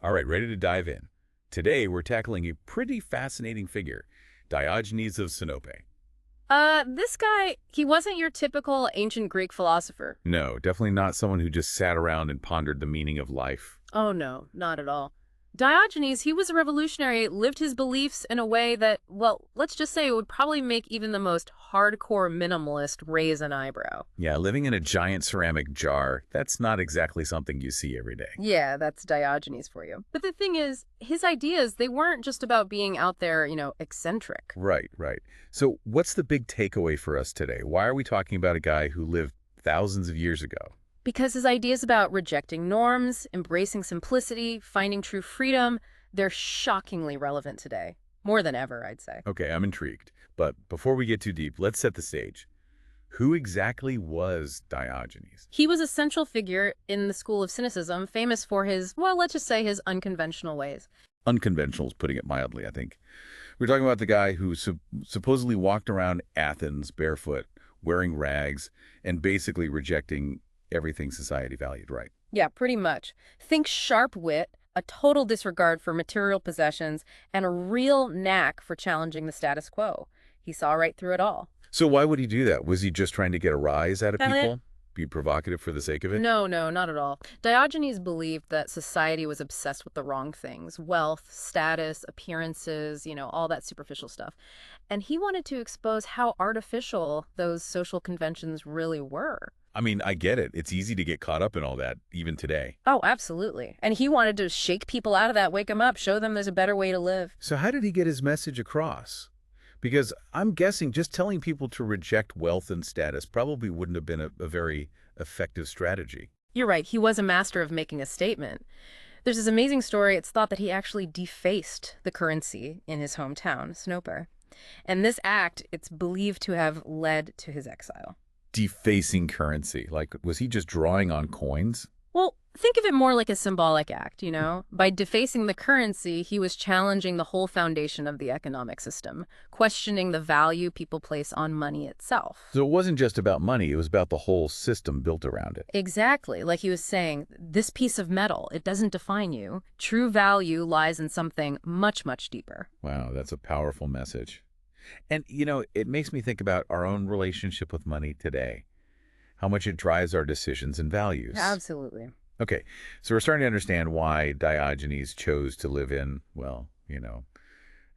All right, ready to dive in. Today, we're tackling a pretty fascinating figure, Diogenes of Sinope. This guy, he wasn't your typical ancient Greek philosopher. No, definitely not someone who just sat around and pondered the meaning of life. Oh no, not at all. Diogenes, he was a revolutionary, lived his beliefs in a way that, well, let's just say it would probably make even the most hardcore minimalist raise an eyebrow. Yeah, living in a giant ceramic jar, that's not exactly something you see every day. Yeah, that's Diogenes for you. But the thing is, his ideas, they weren't just about being out there, eccentric. Right, right. So what's the big takeaway for us today? Why are we talking about a guy who lived thousands of years ago? Because his ideas about rejecting norms, embracing simplicity, finding true freedom, they're shockingly relevant today. More than ever, I'd say. Okay, I'm intrigued. But before we get too deep, let's set the stage. Who exactly was Diogenes? He was a central figure in the school of Cynicism, famous for his, well, let's just say his unconventional ways. Unconventional is putting it mildly, I think. We're talking about the guy who supposedly walked around Athens barefoot, wearing rags, and basically rejecting everything society valued, right? Yeah, pretty much. Think sharp wit, a total disregard for material possessions, and a real knack for challenging the status quo. He saw right through it all. So why would he do that? Was he just trying to get a rise out of people? Be provocative for the sake of it? No, not at all. Diogenes believed that society was obsessed with the wrong things: wealth, status, appearances, all that superficial stuff. And he wanted to expose how artificial those social conventions really were. I mean, I get it. It's easy to get caught up in all that, even today. Oh, absolutely. And he wanted to shake people out of that, wake them up, show them there's a better way to live. So how did he get his message across? Because I'm guessing just telling people to reject wealth and status probably wouldn't have been a very effective strategy. You're right. He was a master of making a statement. There's this amazing story. It's thought that he actually defaced the currency in his hometown, Sinope. And this act, it's believed to have led to his exile. Defacing currency. Like, was he just drawing on coins? Well, think of it more like a symbolic act, By defacing the currency, he was challenging the whole foundation of the economic system, questioning the value people place on money itself. So it wasn't just about money, it was about the whole system built around it. Exactly. Like he was saying, this piece of metal, it doesn't define you. True value lies in something much, much deeper. Wow, that's a powerful message. And, it makes me think about our own relationship with money today, how much it drives our decisions and values. Absolutely. Okay, so we're starting to understand why Diogenes chose to live in, well,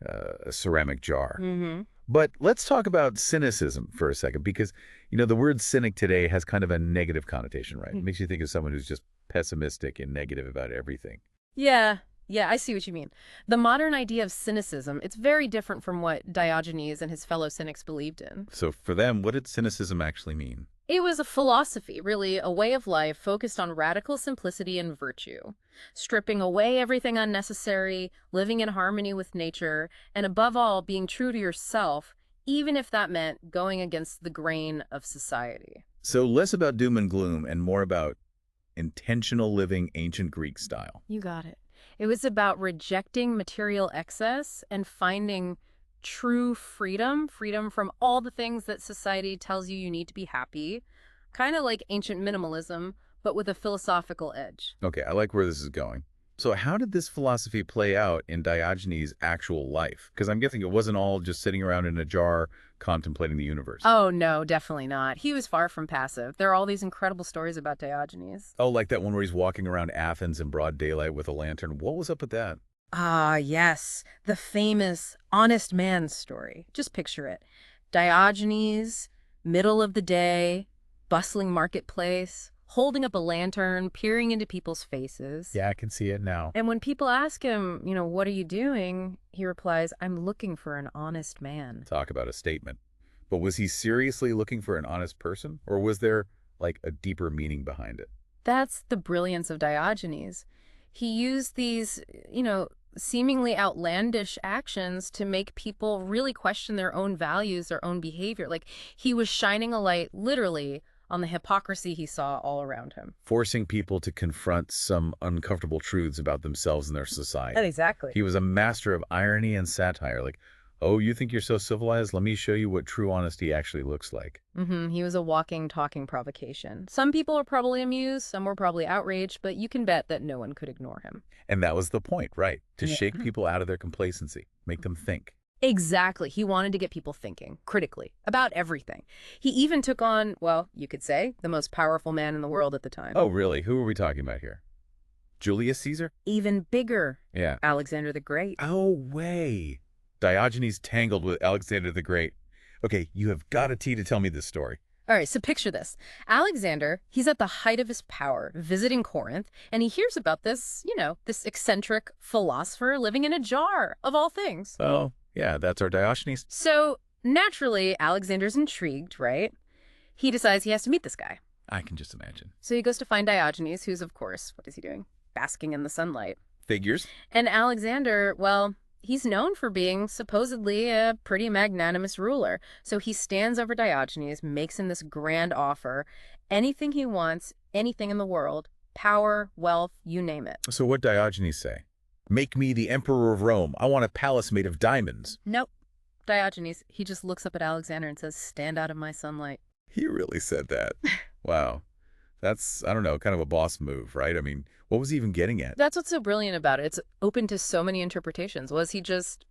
a ceramic jar. Mm-hmm. But let's talk about cynicism for a second, because, the word cynic today has kind of a negative connotation, right? It makes you think of someone who's just pessimistic and negative about everything. Yeah, I see what you mean. The modern idea of cynicism, it's very different from what Diogenes and his fellow cynics believed in. So for them, what did cynicism actually mean? It was a philosophy, really, a way of life focused on radical simplicity and virtue, stripping away everything unnecessary, living in harmony with nature, and above all, being true to yourself, even if that meant going against the grain of society. So less about doom and gloom and more about intentional living ancient Greek style. You got it. It was about rejecting material excess and finding true freedom from all the things that society tells you need to be happy, kind of like ancient minimalism, but with a philosophical edge. Okay, I like where this is going. So how did this philosophy play out in Diogenes' actual life? Because I'm guessing it wasn't all just sitting around in a jar contemplating the universe. Oh, no, definitely not. He was far from passive. There are all these incredible stories about Diogenes. Oh, like that one where he's walking around Athens in broad daylight with a lantern. What was up with that? Ah, yes, the famous honest man story. Just picture it. Diogenes, middle of the day, bustling marketplace, holding up a lantern, peering into people's faces. Yeah, I can see it now. And when people ask him, what are you doing? He replies, I'm looking for an honest man. Talk about a statement. But was he seriously looking for an honest person? Or was there, like, a deeper meaning behind it? That's the brilliance of Diogenes. He used these, seemingly outlandish actions to make people really question their own values, their own behavior. Like he was shining a light, literally, on the hypocrisy he saw all around him. Forcing people to confront some uncomfortable truths about themselves and their society. Exactly. He was a master of irony and satire. Like, Oh, you think you're so civilized? Let me show you what true honesty actually looks like. He was a walking, talking provocation. Some people were probably amused, some were probably outraged, but you can bet that no one could ignore him. And that was the point, right? To Yeah. shake people out of their complacency, make them think. Exactly. He wanted to get people thinking, critically, about everything. He even took on, well, you could say, the most powerful man in the world at the time. Oh, really? Who are we talking about here? Julius Caesar? Even bigger, Yeah. Alexander the Great. Oh, way. Diogenes tangled with Alexander the Great. Okay, you have got a tea to tell me this story. All right, so picture this. Alexander, he's at the height of his power, visiting Corinth, and he hears about this, this eccentric philosopher living in a jar, of all things. Oh, yeah, that's our Diogenes. So, naturally, Alexander's intrigued, right? He decides he has to meet this guy. I can just imagine. So he goes to find Diogenes, who's, of course, what is he doing? Basking in the sunlight. Figures? And Alexander, well, he's known for being supposedly a pretty magnanimous ruler. So he stands over Diogenes, makes him this grand offer. Anything he wants, anything in the world, power, wealth, you name it. So what Diogenes say? Make me the emperor of Rome. I want a palace made of diamonds. Nope. Diogenes, he just looks up at Alexander and says, stand out of my sunlight. He really said that. Wow. That's, I don't know, kind of a boss move, right? I mean, what was he even getting at? That's what's so brilliant about it. It's open to so many interpretations. Was he just,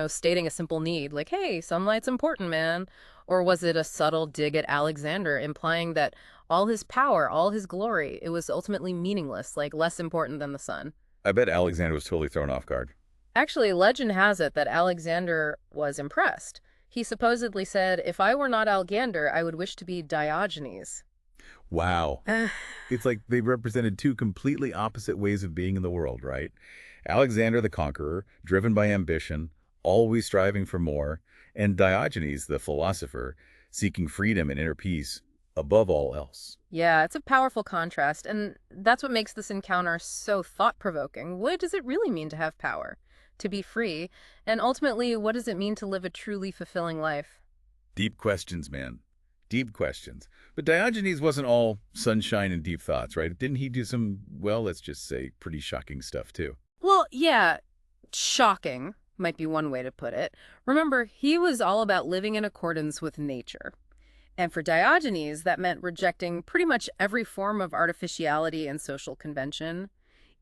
stating a simple need, like, hey, sunlight's important, man? Or was it a subtle dig at Alexander, implying that all his power, all his glory, it was ultimately meaningless, like less important than the sun? I bet Alexander was totally thrown off guard. Actually, legend has it that Alexander was impressed. He supposedly said, if I were not Alexander, I would wish to be Diogenes. Wow. It's like they represented two completely opposite ways of being in the world, right? Alexander the Conqueror, driven by ambition, always striving for more, and Diogenes the philosopher, seeking freedom and inner peace above all else. Yeah, it's a powerful contrast, and that's what makes this encounter so thought-provoking. What does it really mean to have power, to be free, and ultimately, what does it mean to live a truly fulfilling life? Deep questions, man. Deep questions. But Diogenes wasn't all sunshine and deep thoughts, right? Didn't he do some, well, let's just say, pretty shocking stuff, too? Well, yeah, shocking might be one way to put it. Remember, he was all about living in accordance with nature. And for Diogenes, that meant rejecting pretty much every form of artificiality and social convention.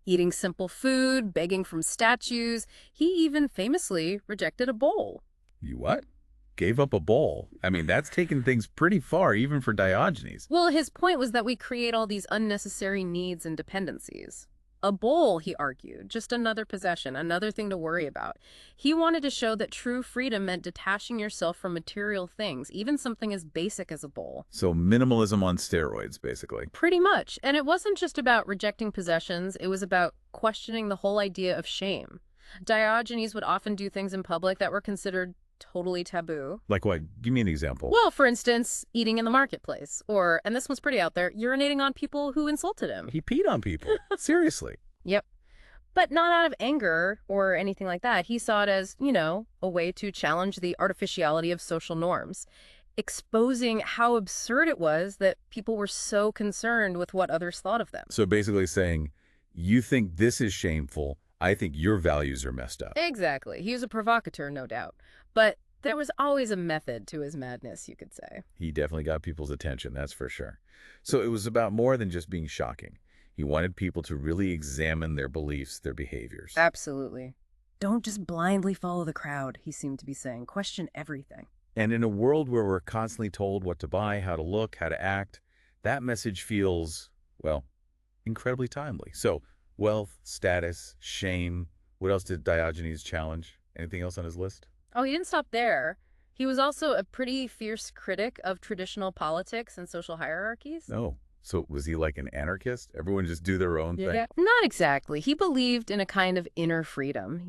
Eating simple food, begging from statues. He even famously rejected a bowl. You what? Gave up a bowl. I mean, that's taken things pretty far, even for Diogenes. Well, his point was that we create all these unnecessary needs and dependencies. A bowl, he argued, just another possession, another thing to worry about. He wanted to show that true freedom meant detaching yourself from material things, even something as basic as a bowl. So minimalism on steroids, basically. Pretty much. And it wasn't just about rejecting possessions, it was about questioning the whole idea of shame. Diogenes would often do things in public that were considered totally taboo. Like what? Give me an example. Well, for instance, eating in the marketplace. Or, and this one's pretty out there, urinating on people who insulted him. He peed on people. Seriously. Yep. But not out of anger or anything like that. He saw it as, a way to challenge the artificiality of social norms, exposing how absurd it was that people were so concerned with what others thought of them. So basically saying, you think this is shameful, I think your values are messed up. Exactly. He was a provocateur, no doubt. But there was always a method to his madness, you could say. He definitely got people's attention, that's for sure. So it was about more than just being shocking. He wanted people to really examine their beliefs, their behaviors. Absolutely. Don't just blindly follow the crowd, he seemed to be saying. Question everything. And in a world where we're constantly told what to buy, how to look, how to act, that message feels, well, incredibly timely. So wealth, status, shame. What else did Diogenes challenge? Anything else on his list? Oh, he didn't stop there. He was also a pretty fierce critic of traditional politics and social hierarchies. No. So was he like an anarchist? Everyone just do their own thing? Not exactly. He believed in a kind of inner freedom,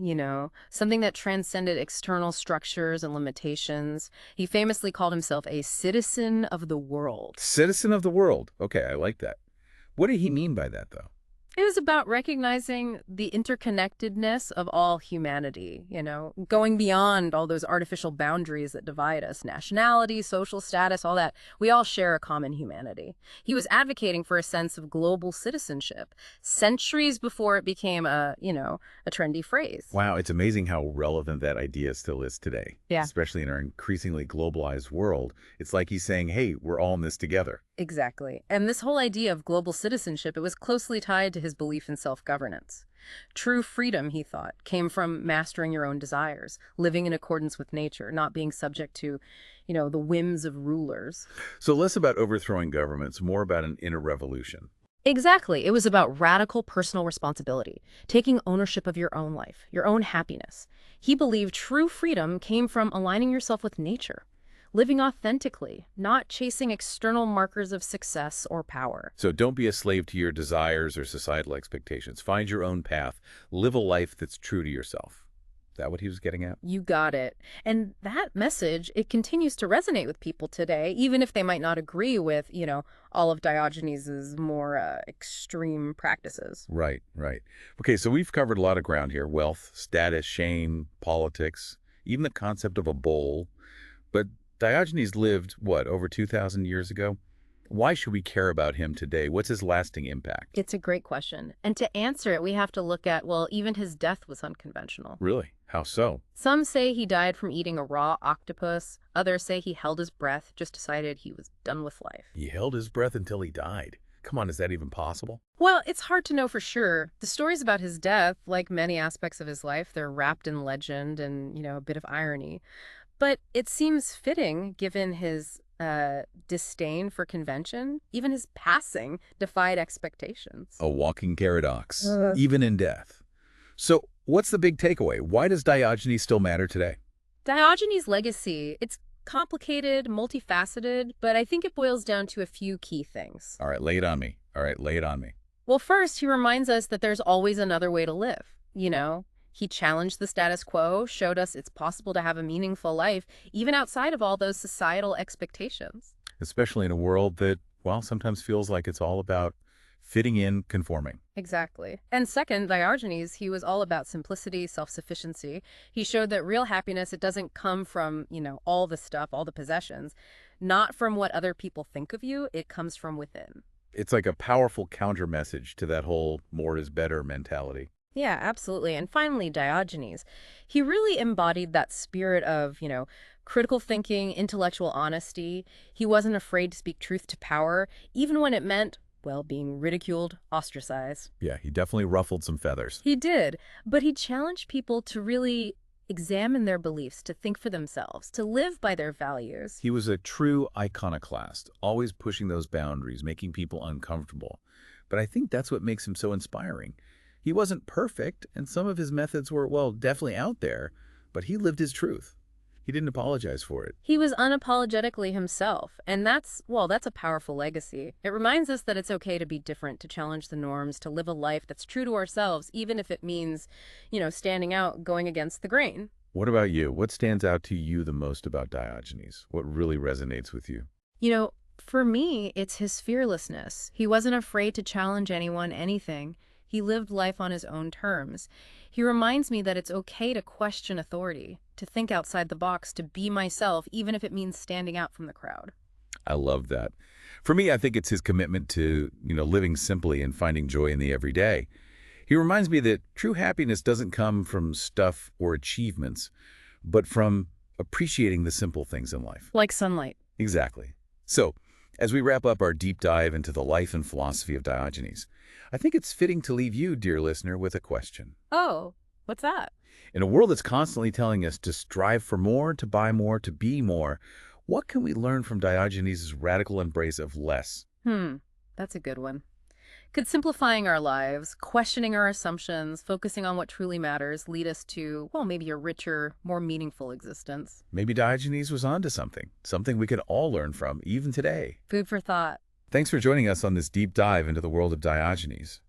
something that transcended external structures and limitations. He famously called himself a citizen of the world. Citizen of the world. Okay, I like that. What did he mean by that, though? It was about recognizing the interconnectedness of all humanity, going beyond all those artificial boundaries that divide us, nationality, social status, all that. We all share a common humanity. He was advocating for a sense of global citizenship centuries before it became a trendy phrase. Wow, it's amazing how relevant that idea still is today, Yeah. especially in our increasingly globalized world. It's like he's saying, hey, we're all in this together. Exactly. And this whole idea of global citizenship, it was closely tied to his belief in self-governance. True freedom, he thought, came from mastering your own desires, living in accordance with nature, not being subject to, the whims of rulers. So less about overthrowing governments, more about an inner revolution. Exactly. It was about radical personal responsibility, taking ownership of your own life, your own happiness. He believed true freedom came from aligning yourself with nature, living authentically, not chasing external markers of success or power. So don't be a slave to your desires or societal expectations. Find your own path. Live a life that's true to yourself. Is that what he was getting at? You got it. And that message, it continues to resonate with people today, even if they might not agree with, all of Diogenes's more extreme practices. Right, right. Okay, so we've covered a lot of ground here. Wealth, status, shame, politics, even the concept of a bowl. But Diogenes lived, what, over 2,000 years ago? Why should we care about him today? What's his lasting impact? It's a great question. And to answer it, we have to look at, well, even his death was unconventional. Really? How so? Some say he died from eating a raw octopus. Others say he held his breath, just decided he was done with life. He held his breath until he died. Come on, is that even possible? Well, it's hard to know for sure. The stories about his death, like many aspects of his life, they're wrapped in legend and, a bit of irony. But it seems fitting, given his disdain for convention. Even his passing defied expectations. A walking paradox, even in death. So what's the big takeaway? Why does Diogenes still matter today? Diogenes' legacy, it's complicated, multifaceted, but I think it boils down to a few key things. All right, lay it on me. All right, lay it on me. Well, first, he reminds us that there's always another way to live, He challenged the status quo, showed us it's possible to have a meaningful life, even outside of all those societal expectations. Especially in a world that, well, sometimes feels like it's all about fitting in, conforming. Exactly. And second, Diogenes, he was all about simplicity, self-sufficiency. He showed that real happiness, it doesn't come from, all the stuff, all the possessions, not from what other people think of you, it comes from within. It's like a powerful counter message to that whole more is better mentality. Yeah, absolutely. And finally, Diogenes, he really embodied that spirit of, critical thinking, intellectual honesty. He wasn't afraid to speak truth to power, even when it meant, well, being ridiculed, ostracized. Yeah, he definitely ruffled some feathers. He did, but he challenged people to really examine their beliefs, to think for themselves, to live by their values. He was a true iconoclast, always pushing those boundaries, making people uncomfortable. But I think that's what makes him so inspiring. He wasn't perfect, and some of his methods were, well, definitely out there, but he lived his truth. He didn't apologize for it. He was unapologetically himself, and that's a powerful legacy. It reminds us that it's okay to be different, to challenge the norms, to live a life that's true to ourselves, even if it means, standing out, going against the grain. What about you? What stands out to you the most about Diogenes? What really resonates with you? For me, it's his fearlessness. He wasn't afraid to challenge anyone, anything. He lived life on his own terms. He reminds me that it's okay to question authority, to think outside the box, to be myself, even if it means standing out from the crowd. I love that. For me, I think it's his commitment to, living simply and finding joy in the everyday. He reminds me that true happiness doesn't come from stuff or achievements, but from appreciating the simple things in life. Like sunlight. Exactly. So, as we wrap up our deep dive into the life and philosophy of Diogenes, I think it's fitting to leave you, dear listener, with a question. Oh, what's that? In a world that's constantly telling us to strive for more, to buy more, to be more, what can we learn from Diogenes' radical embrace of less? That's a good one. Could simplifying our lives, questioning our assumptions, focusing on what truly matters lead us to, well, maybe a richer, more meaningful existence? Maybe Diogenes was onto something we could all learn from, even today. Food for thought. Thanks for joining us on this deep dive into the world of Diogenes.